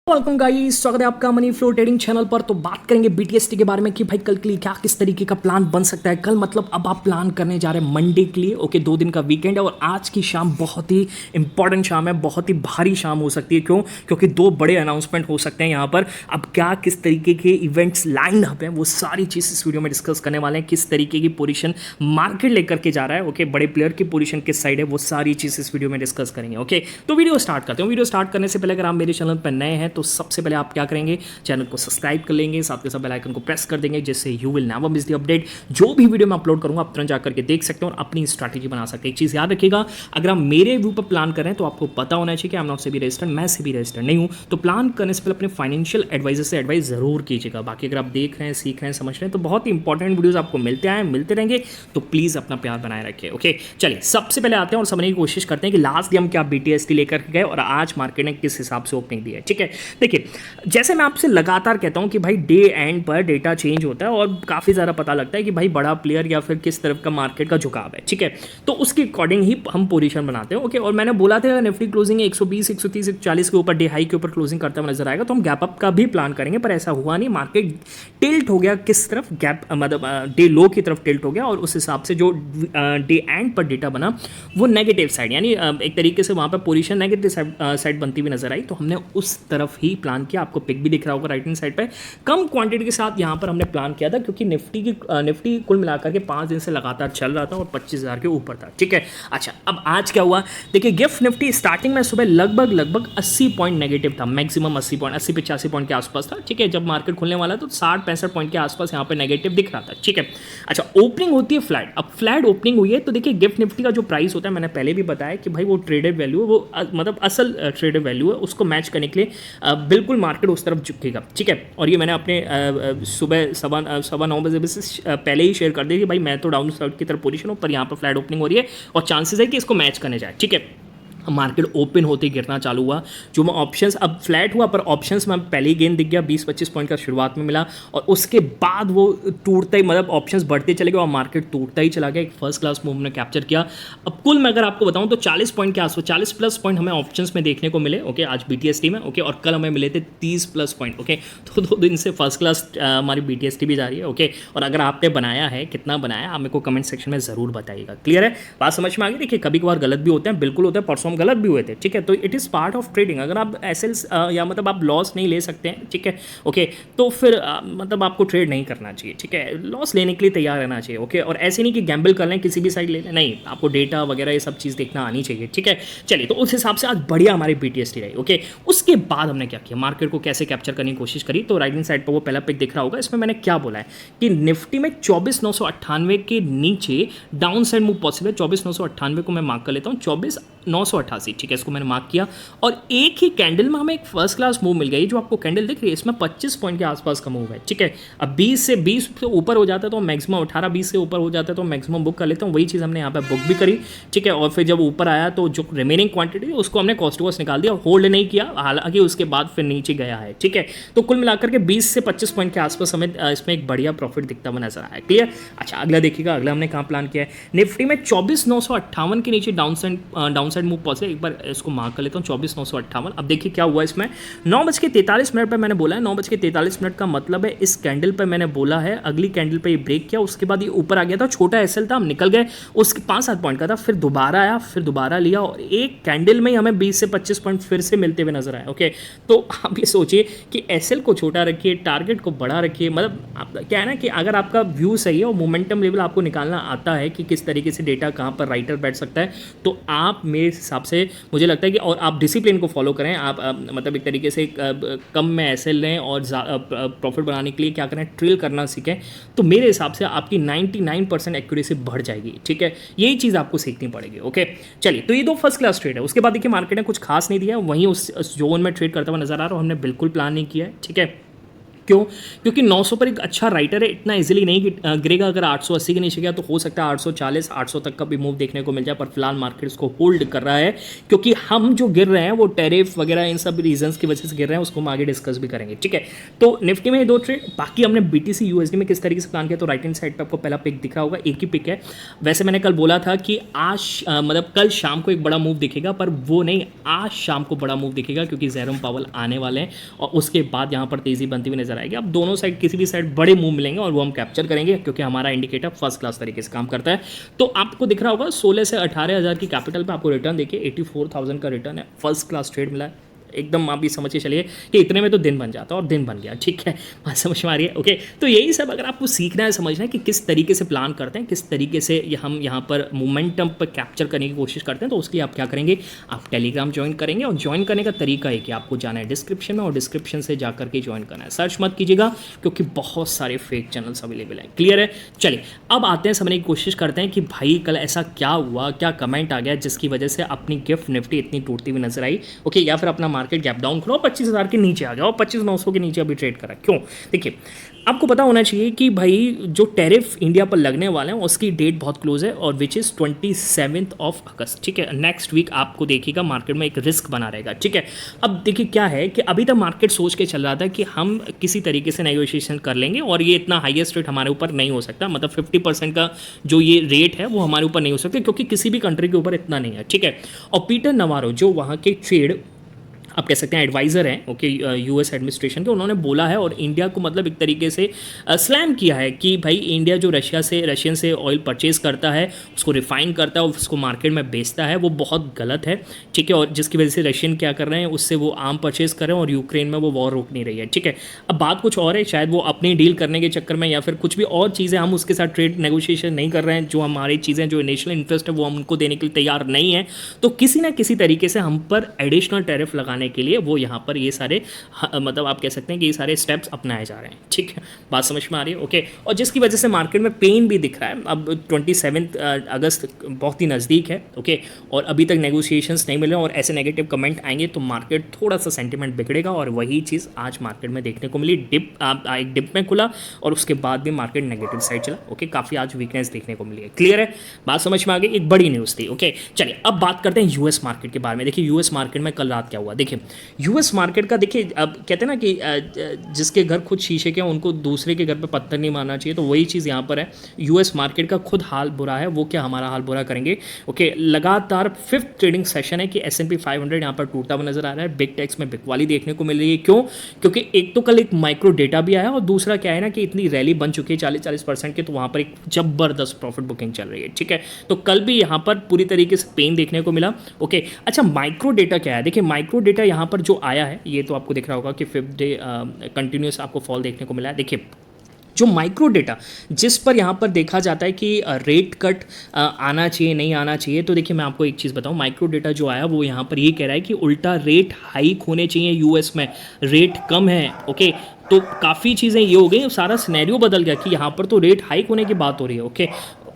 Welcome guys, स्वागत है आपका मनी फ्लो ट्रेडिंग चैनल पर। तो बात करेंगे बीटीएसटी के बारे में कि भाई कल के लिए क्या किस तरीके का प्लान बन सकता है। कल मतलब अब आप प्लान करने जा रहे हैं मंडे के लिए। ओके, 2 दिन का वीकेंड है और आज की शाम बहुत ही इंपॉर्टेंट शाम है, बहुत ही भारी शाम हो सकती है। क्यों? क्योंकि 2 बड़े अनाउंसमेंट हो सकते हैं यहाँ पर। अब क्या किस तरीके के इवेंट्स लाइन अप हैं वो सारी चीज़ इस वीडियो में डिस्कस करने वाले हैं। किस तरीके की पोजीशन मार्केट लेकर के जा रहा है, ओके, बड़े प्लेयर की पोजीशन किस साइड है, वो सारी चीज़ इस वीडियो में डिस्कस करेंगे। ओके, तो वीडियो स्टार्ट करते हैं। वीडियो स्टार्ट करने से पहले अगर आप मेरे चैनल पर नए हैं तो सबसे पहले आप क्या करेंगे, चैनल को सब्सक्राइब कर लेंगे, साथ के साथ बेल आइकन को प्रेस कर देंगे, जिससे you will never miss the update. जो भी वीडियो मैं अपलोड करूंगा आप तुरंत जाकर के देख सकते हैं और अपनी स्ट्रैटेजी बना सकते हैं। एक चीज़ याद रखिएगा, अगर आप मेरे व्यू पर प्लान कर रहे हैं तो आपको पता होना चाहिए कि I am not SEBI registered, मैं सेबी रजिस्टर्ड नहीं हूं। तो प्लान करने से पहले अपने फाइनेंशियल एडवाइजर से एडवाइस जरूर कीजिएगा। बाकी अगर आप देख रहे हैं, सीख रहे हैं, समझ रहे हैं तो बहुत ही इंपॉर्टेंट वीडियोस आपको मिलते रहेंगे। तो प्लीज़ अपना प्यार बनाए रखिए। ओके, चलिए सबसे पहले आते हैं और समझने की कोशिश करते हैं कि लास्ट डे हम क्या बीटीएसटी लेकर गए और आज मार्केट ने किस हिसाब से ओपनिंग दी है। ठीक है, देखिए जैसे मैं आपसे लगातार कहता हूं कि भाई डे एंड पर डेटा चेंज होता है और काफ़ी ज़्यादा पता लगता है कि भाई बड़ा प्लेयर या फिर किस तरफ का मार्केट का झुकाव है। ठीक है, तो उसके अकॉर्डिंग ही हम पोजीशन बनाते हैं। ओके, और मैंने बोला था निफ्टी क्लोजिंग 120, 130, 140 के ऊपर डे हाई के ऊपर क्लोजिंग करता हुआ नजर आएगा तो हम गैप अप का भी प्लान करेंगे, पर ऐसा हुआ नहीं। मार्केट टिल्ट हो गया किस तरफ, गैप मतलब डे लो की तरफ टिल्ट हो गया और उस हिसाब से जो डे एंड पर डेटा बना वो नेगेटिव साइड, यानी एक तरीके से वहाँ पर पोजीशन नेगेटिव साइड बनती हुई नजर आई। तो हमने उस तरफ ही प्लान किया। आपको पिक भी दिख रहा होगा राइट हैंड साइड पे। कम क्वांटिटी के साथ यहाँ पर हमने प्लान किया था क्योंकि निफ्टी कुल मिलाकर के 5 दिन से लगातार चल रहा था और 25,000 के ऊपर था। ठीक है, अच्छा अब आज क्या हुआ देखिए, गिफ्ट निफ्टी स्टार्टिंग में सुबह लगभग 80 पॉइंट नेगेटिव था, मैक्सिमम 80 पॉइंट, 80-85 पॉइंट के आसपास था। ठीक है, जब मार्केट खुलने वाला तो 60-65 पॉइंट के आसपास यहाँ पे नेगेटिव दिख रहा था। ठीक है, अच्छा ओपनिंग होती है फ्लैट। अब फ्लैट ओपनिंग हुई है तो देखिए गिफ्ट निफ्टी का जो प्राइस होता है, मैंने पहले भी बताया कि भाई वो ट्रेडेड वैल्यू है, वो मतलब असल ट्रेडेड वैल्यू है, उसको मैच करने के लिए बिल्कुल मार्केट उस तरफ झुकेगा। ठीक है, और ये मैंने अपने सुबह 9:15 बजे से पहले ही शेयर कर दिया कि भाई मैं तो डाउन साइड की तरफ पोजीशन हूँ, पर यहाँ पर फ्लैट ओपनिंग हो रही है और चांसेस है कि इसको मैच करने जाए। ठीक है, मार्केट ओपन होते गिरना चालू हुआ। जो मैं ऑप्शंस अब फ्लैट हुआ पर ऑप्शंस में पहले ही गेन दिख गया, 20-25 पॉइंट का शुरुआत में मिला और उसके बाद वो टूटता ही, मतलब ऑप्शंस बढ़ते चले गए और मार्केट टूटता ही चला गया। एक फर्स्ट क्लास मूव ने कैप्चर किया। अब कुल मैं अगर आपको बताऊं तो 40 पॉइंट के आसपास, 40+ पॉइंट हमें ऑप्शंस में देखने को मिले। ओके, आज बीटीएसटी में। ओके, और कल हमें मिले थे 30+ पॉइंट। ओके, तो 2 दिन से फर्स्ट क्लास हमारी बीटीएसटी भी जा रही है। ओके, और अगर आपने बनाया है, कितना बनाया, आप मेरे को कमेंट सेक्शन में जरूर बताइएगा। क्लियर है, बात समझ में आ गई? देखिए कभी कभार गलत भी होते हैं, बिल्कुल होते हैं, परसों गलत भी हुए थे। ठीक है, तो it is part of trading. अगर आप एसेल्स या मतलब आप लॉस नहीं ले सकते हैं, ठीक है, ओके, तो फिर मतलब आपको ट्रेड नहीं करना चाहिए। ठीक है, लॉस लेने के लिए तैयार रहना चाहिए। ओके, और ऐसे नहीं कि गैम्बल कर लें, किसी भी साइड ले लें, नहीं, आपको डेटा वगैरह ये सब चीज़ देखना आनी चाहिए। ठीक है, चलिए, तो उस हिसाब से आज बढ़िया हमारी बीटीएसटी रही। ओके, उसके बाद हमने क्या किया, मार्केट को कैसे कैप्चर करने की कोशिश करी। तो राइट हैंड साइड पर वो पहला पिक दिख रहा होगा, इसमें मैंने क्या बोला है कि निफ्टी में 24,998 के नीचे डाउन साइड मूव पॉसिबल है। 24,998 को मैं मार्क कर लेता हूँ, 24,988। ठीक है, इसको मैंने मार्क किया और एक ही कैंडल में हमें एक फर्स्ट क्लास मूव मिल गई। जो आपको कैंडल दिख रही है इसमें 25 पॉइंट के आसपास का मूव है। ठीक है, अब 20 से ऊपर हो जाता है तो मैक्सिमम 18-20 से ऊपर हो जाता है तो मैक्सिमम बुक कर लेता हूँ। वही चीज़ हमने यहाँ पे बुक भी करी। ठीक है, और फिर जब ऊपर आया तो जो रिमेनिंग क्वांटिटी उसको हमने कॉस्ट टू कॉस्ट निकाल दिया, होल्ड नहीं किया, हालांकि उसके बाद फिर नीचे गया है। ठीक है, तो कुल मिलाकर के 20 से 25 पॉइंट के आसपास हमें इसमें एक बढ़िया प्रॉफिट दिखता हुआ नजर आया। क्लियर, अच्छा अगला देखिएगा, अगला हमने कहाँ प्लान किया है। निफ्टी में 24,958 के नीचे डाउन साइड मूव पॉसिबल, एक बार इसको मार्क कर लेता हूँ, 24,958। अब देखिए क्या हुआ इसमें, 9:43 पर मैंने बोला है, 9:43 का मतलब है इस कैंडल पर मैंने बोला है अगली कैंडल पे ये ब्रेक किया, उसके बाद ये ऊपर आ गया था, छोटा एसएल था, हम निकल गए, उसके 5-7 पॉइंट का था, फिर दोबारा आया, फिर दोबारा लिया और एक कैंडल में ही हमें 20 से 25 पॉइंट फिर से मिलते हुए नजर आए। ओके, तो आप ये सोचिए कि एसएल को छोटा रखिए, टारगेट को बड़ा रखिए, मतलब क्या है ना कि अगर आपका व्यू सही है और मोमेंटम लेवल आपको निकालना आता है कि किस तरीके से डेटा कहाँ पर राइटर बैठ सकता है, तो आप मेरे हिसाब से मुझे लगता है कि, और आप डिसिप्लिन को फॉलो करें, आप मतलब एक तरीके से कम में एसएल लें और प्रॉफिट बनाने के लिए क्या करें, ट्रेल करना सीखें, तो मेरे हिसाब से आपकी 99% एक्यूरेसी बढ़ जाएगी। ठीक है, यही चीज़ आपको सीखनी पड़ेगी। ओके, चलिए, तो ये 2 फर्स्ट क्लास ट्रेड है। उसके बाद देखिए मार्केट ने कुछ खास नहीं दिया, वहीं उस जोन में ट्रेड करता हुआ नजर आ रहा है, हमने बिल्कुल प्लान नहीं किया है। ठीक है, क्यों? क्योंकि 900 पर एक अच्छा राइटर है, इतना इजीली नहीं गिरेगा। अगर 880 के नीचे गया तो हो सकता है 840 800 तक का भी मूव देखने को मिल जाए, पर फिलहाल मार्केट इसको होल्ड कर रहा है क्योंकि हम जो गिर रहे हैं वो टैरिफ वगैरह इन सब रीजंस की वजह से गिर रहे हैं, उसको हम आगे डिस्कस भी करेंगे, ठीक है। तो निफ्टी में ये दो ट्रेड, बाकी हमने बीटीसी यूएसडी में किस तरीके से प्लान किया, तो राइट हैंड साइड पर आपको पहला पिक दिख रहा होगा, एक ही पिक है। वैसे मैंने कल बोला था कि आज मतलब कल शाम को एक बड़ा मूव दिखेगा, पर वो नहीं, आज शाम को बड़ा मूव दिखेगा क्योंकि जेरोम पावल आने वाले हैं और उसके बाद यहाँ पर तेजी बनती हुई नजर आएगी। अब दोनों साइड किसी भी साइड बड़े मूव मिलेंगे और वो हम कैप्चर करेंगे क्योंकि हमारा इंडिकेटर फर्स्ट क्लास तरीके से काम करता है। तो आपको दिख रहा होगा 16 से 18,000 की कैपिटल पे आपको रिटर्न देखिए 84,000 का रिटर्न है, फर्स्ट क्लास ट्रेड मिला है एकदम। आप भी समझ के चलिए कि इतने में तो दिन बन जाता और दिन बन गया, ठीक है, बात समझ में आ रही है। ओके, तो यही सब अगर आपको सीखना है, समझना है कि किस तरीके से प्लान करते हैं, किस तरीके से हम यहाँ पर मोमेंटम पर कैप्चर करने की कोशिश करते हैं, तो उसके लिए आप क्या करेंगे, आप टेलीग्राम ज्वाइन करेंगे। और ज्वाइन करने का तरीका है कि आपको जाना है डिस्क्रिप्शन में और डिस्क्रिप्शन से जा करके ज्वाइन करना है, सर्च मत कीजिएगा क्योंकि बहुत सारे फेक चैनल्स अवेलेबल हैं। क्लियर है? चलिए अब आते हैं, समझने की कोशिश करते हैं कि भाई कल ऐसा क्या हुआ, क्या कमेंट आ गया जिसकी वजह से अपनी गिफ्ट निफ्टी इतनी टूटती हुई नजर आई। ओके, या फिर अपना मार्केट गैप डाउन खुला 25,000 के नीचे आ गया और 25,900 के नीचे अभी ट्रेड करा। क्यों? देखिए, आपको पता होना चाहिए कि भाई जो टैरिफ इंडिया पर लगने वाले हैं उसकी डेट बहुत क्लोज है और विच इज़ 27 अगस्त, ठीक है। नेक्स्ट वीक आपको देखिएगा मार्केट में एक रिस्क बना रहेगा, ठीक है। अब देखिए क्या है कि अभी तक मार्केट सोच के चल रहा था कि हम किसी तरीके से नेगोशिएशन कर लेंगे और ये इतना हाईएस्ट रेट हमारे ऊपर नहीं हो सकता, मतलब 50% का जो ये रेट है वो हमारे ऊपर नहीं हो सकता क्योंकि किसी भी कंट्री के ऊपर इतना नहीं है, ठीक है। और पीटर नवारो जो वहाँ के ट्रेड आप कह सकते हैं एडवाइज़र हैं, ओके, यूएस एडमिनिस्ट्रेशन के, उन्होंने बोला है और इंडिया को मतलब एक तरीके से स्लैम किया है कि भाई इंडिया जो रशियन से ऑयल परचेज़ करता है, उसको रिफाइन करता है और उसको मार्केट में बेचता है, वो बहुत गलत है, ठीक है। और जिसकी वजह से रशियन क्या कर रहे हैं, उससे वो आर्म परचेज़ कर रहे हैं और यूक्रेन में वो वॉर रोक नहीं रही है, ठीक है। अब बात कुछ और है, शायद वो अपनी डील करने के चक्कर में या फिर कुछ भी और चीज़ें, हम उसके साथ ट्रेड नेगोशिएशन नहीं कर रहे हैं, जो हमारी चीज़ें जो नेशनल इंटरेस्ट है वो हम उनको देने के लिए तैयार नहीं है, तो किसी ना किसी तरीके से हम पर एडिशनल टैरिफ लगाने के लिए वो यहाँ पर ये सारे मतलब आप कह सकते हैं कि ये सारे स्टेप्स अपनाए जा रहे हैं, ठीक है, बात समझ में आ रही है। ओके, और जिसकी वजह से मार्केट में पेन भी दिख रहा है। अब 27 अगस्त बहुत ही नज़दीक है, ओके, और अभी तक नेगोशिएशंस नहीं मिले और ऐसे नेगेटिव कमेंट आएंगे तो मार्केट थोड़ा सा सेंटिमेंट बिगड़ेगा और वही चीज़ आज मार्केट में देखने को मिली। एक डिप में खुला और उसके बाद भी मार्केट नेगेटिव साइड चला, ओके, काफ़ी आज वीकनेस देखने को मिली है। क्लियर है, बात समझ में आ गई, एक बड़ी न्यूज़ थी। ओके, चलिए अब बात करते हैं यूएस मार्केट के बारे में। देखिए यूएस मार्केट में कल रात क्या हुआ, देखिए यूएस मार्केट का, देखिए अब कहते हैं ना कि जिसके घर खुद शीशे के हैं उनको दूसरे के घर पे पत्थर नहीं मारना चाहिए, तो वही चीज़ यहाँ पर है। यूएस मार्केट का खुद हाल बुरा है, वो क्या हमारा हाल बुरा करेंगे। ओके, लगातार 5th ट्रेडिंग सेशन है कि S&P 500 यहाँ पर टूटता हुआ नजर आ रहा है, बिग टेक्स में बिकवाली देखने को मिल रही है। क्यों? क्योंकि एक तो कल एक माइक्रो डेटा भी आया और दूसरा क्या है ना कि इतनी रैली बन चुकी है 40-40% की, तो वहाँ पर एक जबरदस्त प्रॉफिट बुकिंग चल रही है, ठीक है। तो कल भी यहाँ पर पूरी तरीके से पेन देखने को मिला। ओके, अच्छा माइक्रो डेटा क्या है, देखिए माइक्रो डेटा यहाँ पर जो आया है ये तो आपको दिख रहा होगा कि 5th डे कंटिन्यूस आपको फॉल देखने को मिला है। देखिए जो माइक्रो डेटा जिस पर यहाँ पर देखा जाता है कि रेट कट आना चाहिए नहीं आना चाहिए, तो देखिए मैं आपको एक चीज़ बताऊँ, माइक्रो डेटा जो आया वो यहाँ पर ये कह रहा है कि उल्टा रेट हाइक होने चाहिए, यूएस में रेट कम है। ओके, तो काफ़ी चीज़ें ये हो गई, सारा सिनेरियो बदल गया कि यहाँ पर तो रेट हाइक होने की बात हो रही है। ओके,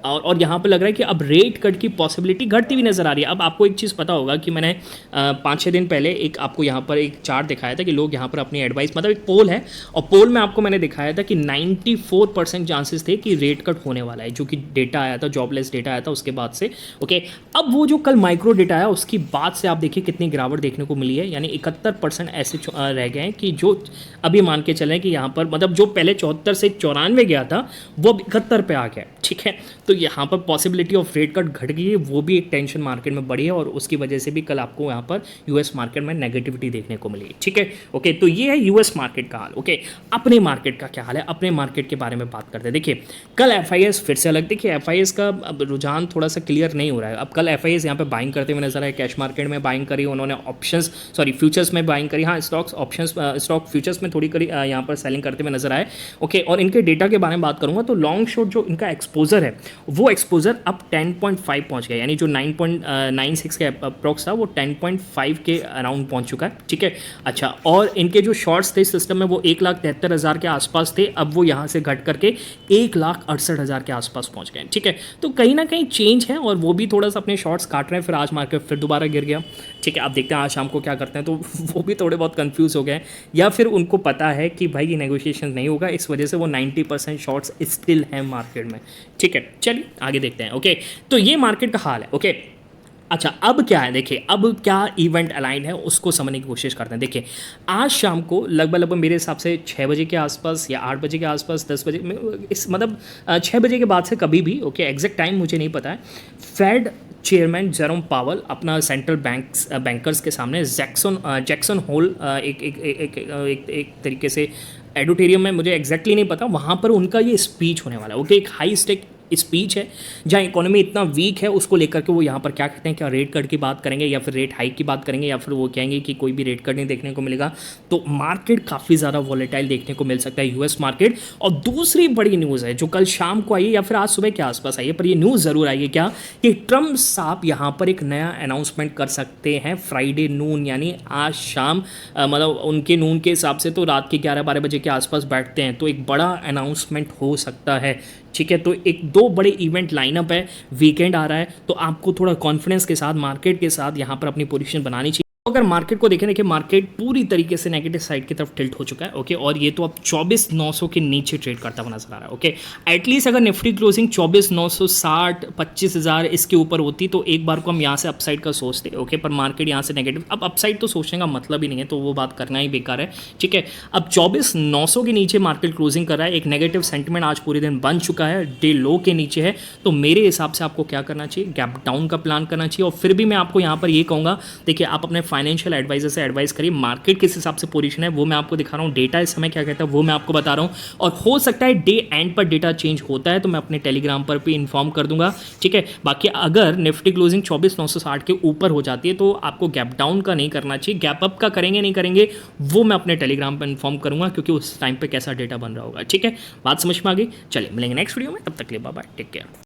और यहाँ पर लग रहा है कि अब रेट कट की पॉसिबिलिटी घटती हुई नज़र आ रही है। अब आपको एक चीज़ पता होगा कि मैंने 5-6 दिन पहले एक आपको यहाँ पर एक चार्ट दिखाया था कि लोग यहाँ पर अपनी एडवाइस, मतलब एक पोल है और पोल में आपको मैंने दिखाया था कि 94% चांसेस थे कि रेट कट होने वाला है, जो कि डेटा आया था, जॉबलेस डेटा आया था उसके बाद से। ओके, अब वो जो कल माइक्रो डेटा आया उसकी बाद से आप देखिए कितनी गिरावट देखने को मिली है, यानी 71% ऐसे रह गए हैं कि जो अभी मान के चलें कि यहाँ पर मतलब जो पहले 74 से 94 गया था वो 71 पे आ गया, ठीक है। तो यहाँ पर पॉसिबिलिटी ऑफ रेट कट घट गई है, वो भी एक टेंशन मार्केट में बढ़ी है और उसकी वजह से भी कल आपको यहाँ पर यूएस मार्केट में नेगेटिविटी देखने को मिली, ठीक है। ओके, तो ये है यूएस मार्केट का हाल। ओके, अपने मार्केट का क्या हाल है, अपने मार्केट के बारे में बात करते हैं। देखिए कल एफआईएस फिर से अलग, देखिए एफआईएस का अब रुझान थोड़ा सा क्लियर नहीं हो रहा है। अब कल एफआईएस यहाँ पे बाइंग करते हुए नजर आए, कैश मार्केट में बाइंग करी उन्होंने, फ्यूचर्स में बाइंग करी, हाँ स्टॉक फ्यूचर्स में थोड़ी करी, यहाँ पर सेलिंग करते हुए नजर आए। ओके, और इनके डेटा के बारे में बात करूँगा तो लॉन्ग शॉर्ट जो इनका एक्सपोजर है वो एक्सपोजर अब 10.5 पहुंच गया, यानी जो 9.96 के अप्रॉक्स था वो 10.5 के अराउंड पहुंच चुका है, ठीक है। अच्छा, और इनके जो शॉर्ट्स थे सिस्टम में वो 1,73,000 के आसपास थे, अब वो यहाँ से घट करके 1,68,000 के आसपास पहुंच गए, ठीक है। तो कहीं ना कहीं चेंज है और वो भी थोड़ा सा अपने शॉर्ट्स काट रहे हैं। फिर आज मार्केट फिर दोबारा गिर गया, ठीक है। आप देखते हैं आज शाम को क्या करते हैं, तो वो भी थोड़े बहुत कंफ्यूज हो गए हैं, या फिर उनको पता है कि भाई ये नेगोशिएशन नहीं होगा, इस वजह से वो 90% शॉर्ट्स स्टिल हैं मार्केट में, ठीक है। चलिए आगे देखते हैं, ओके। तो ये मार्केट का हाल है, ओके। अच्छा, अब क्या है, देखिए अब क्या इवेंट अलाइन है उसको समझने की कोशिश करते हैं। देखिए आज शाम को लगभग मेरे हिसाब से 6 बजे के आसपास या 8 बजे के आसपास, 10 बजे इस मतलब 6 बजे के बाद से कभी भी, ओके, एग्जैक्ट टाइम मुझे नहीं पता है, फेड चेयरमैन जेरोम पावल अपना सेंट्रल बैंकर्स के सामने जैक्सन होल एक तरीके से एडिटोरियम में, मुझे एग्जैक्टली नहीं पता, वहाँ पर उनका ये स्पीच होने वाला है, ओके। एक हाई स्टेक स्पीच है जहाँ इकोनॉमी इतना वीक है उसको लेकर के वो यहाँ पर क्या कहते हैं, क्या रेट कट की बात करेंगे या फिर रेट हाइक की बात करेंगे, या फिर वो कहेंगे कि कोई भी रेट कट नहीं देखने को मिलेगा। तो मार्केट काफ़ी ज़्यादा वॉलेटाइल देखने को मिल सकता है, यूएस मार्केट। और दूसरी बड़ी न्यूज़ है जो कल शाम को आई है या फिर आज सुबह के आसपास आई है, पर ये न्यूज़ ज़रूर आई है क्या, कि ट्रम्प साहब यहाँ पर एक नया अनाउंसमेंट कर सकते हैं फ्राइडे नून, यानी आज शाम, मतलब उनके नून के हिसाब से तो रात के 11-12 बजे के आसपास बैठते हैं, तो एक बड़ा अनाउंसमेंट हो सकता है, ठीक है। तो एक दो बड़े इवेंट लाइनअप है, वीकेंड आ रहा है, तो आपको थोड़ा कॉन्फिडेंस के साथ मार्केट के साथ यहाँ पर अपनी पोजीशन बनानी चाहिए। अगर मार्केट को देखें, देखिए मार्केट पूरी तरीके से नेगेटिव साइड की तरफ टिल्ट हो चुका है, ओके। और ये तो अब 24,900 के नीचे ट्रेड करता हुआ नजर आ रहा है, ओके। एटलीस्ट अगर निफ्टी क्लोजिंग 24,960 25,000 इसके ऊपर होती तो एक बार को हम यहाँ से अपसाइड का सोचते, ओके। पर मार्केट यहाँ से नेगेटिव, अब अपसाइड तो सोचने का मतलब ही नहीं है, तो वो बात करना ही बेकार है, ठीक है। अब 24,900 के नीचे मार्केट क्लोजिंग कर रहा है, एक नेगेटिव सेंटिमेंट आज पूरे दिन बन चुका है, डे लो के नीचे है। तो मेरे हिसाब से आपको क्या करना चाहिए, गैप डाउन का प्लान करना चाहिए। और फिर भी मैं आपको यहाँ पर ये कहूँगा, देखिए आप अपने फाइनेंशियल एडवाइजर से एडवाइस करिए, मार्केट किस हिसाब से पोजीशन है वो मैं आपको दिखा रहा हूँ, डेटा इस समय क्या कहता है वो मैं आपको बता रहा हूँ। और हो सकता है डे एंड पर डेटा चेंज होता है तो मैं अपने टेलीग्राम पर भी इन्फॉर्म कर दूंगा, ठीक है। बाकी अगर निफ्टी क्लोजिंग 24,960 के ऊपर हो जाती है तो आपको गैप डाउन का नहीं करना चाहिए, गैप अप का करेंगे नहीं करेंगे वो मैं अपने टेलीग्राम पर इन्फॉर्म करूंगा, क्योंकि उस टाइम पर कैसा डेटा बन रहा होगा, ठीक है। बात समझ में आ गई। चलिए मिलेंगे नेक्स्ट वीडियो में, तब तक के लिए बाय बाय, टेक केयर।